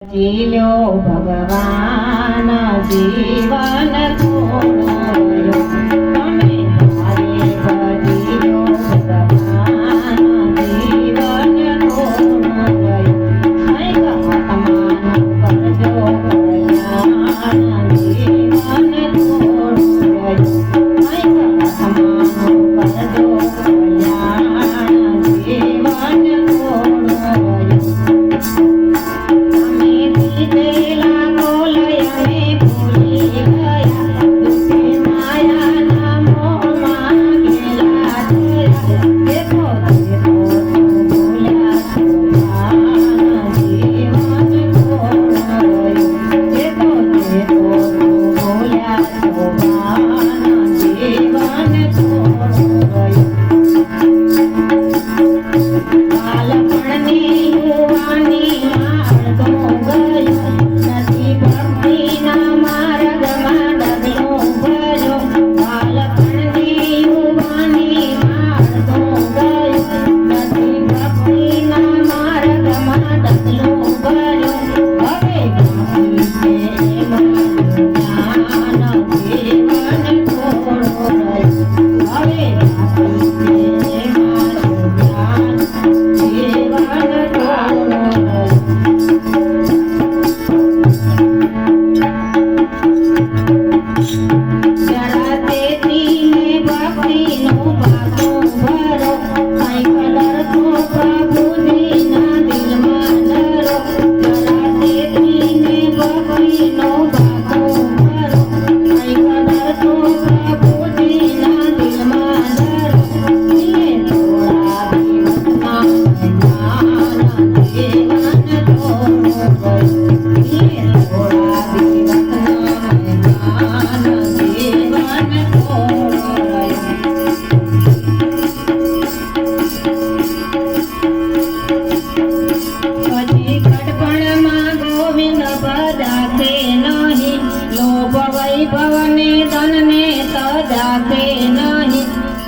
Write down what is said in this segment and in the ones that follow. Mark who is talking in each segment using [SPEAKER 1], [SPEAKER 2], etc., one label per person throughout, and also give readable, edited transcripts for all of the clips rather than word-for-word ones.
[SPEAKER 1] જીલ્યો ભગવાન જીવન થોડો રહ્યો તમે મારે ભજીલો ભગવાન જીવન થોડો રહ્યો નહીં આત્માનું કરજો કલ્યાણ જીવન થોડો રહ્યો નહીં આત્માનું કરજો કલ્યાણ જીવન થોડો રહ્યો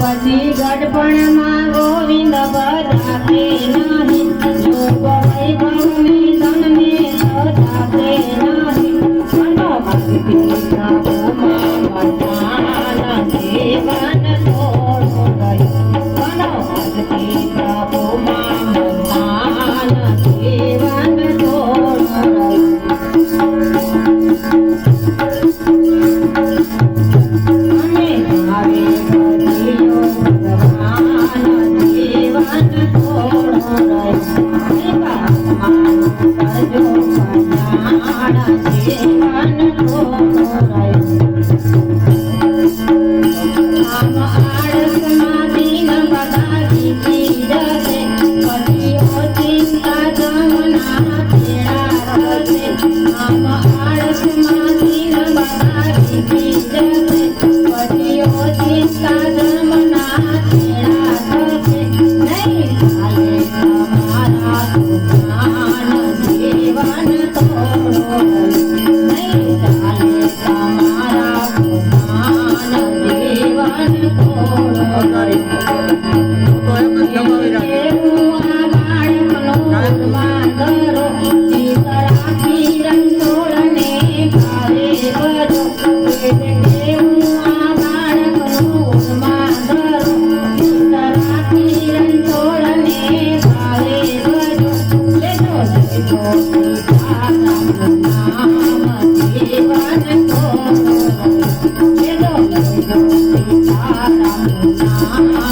[SPEAKER 1] પછી ગઢપણમાં ગોવિંદ બધાકે નહીં લોક વૈભવને ધનને સધાકે નહીં મનો ભક્તિ પ્રભુમાં મનાન જીવન થોડો રહ્યો મનો ભક્તિ પ્રભુમાં મનાન જીવન થોડો રહ્યો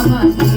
[SPEAKER 2] Namaste.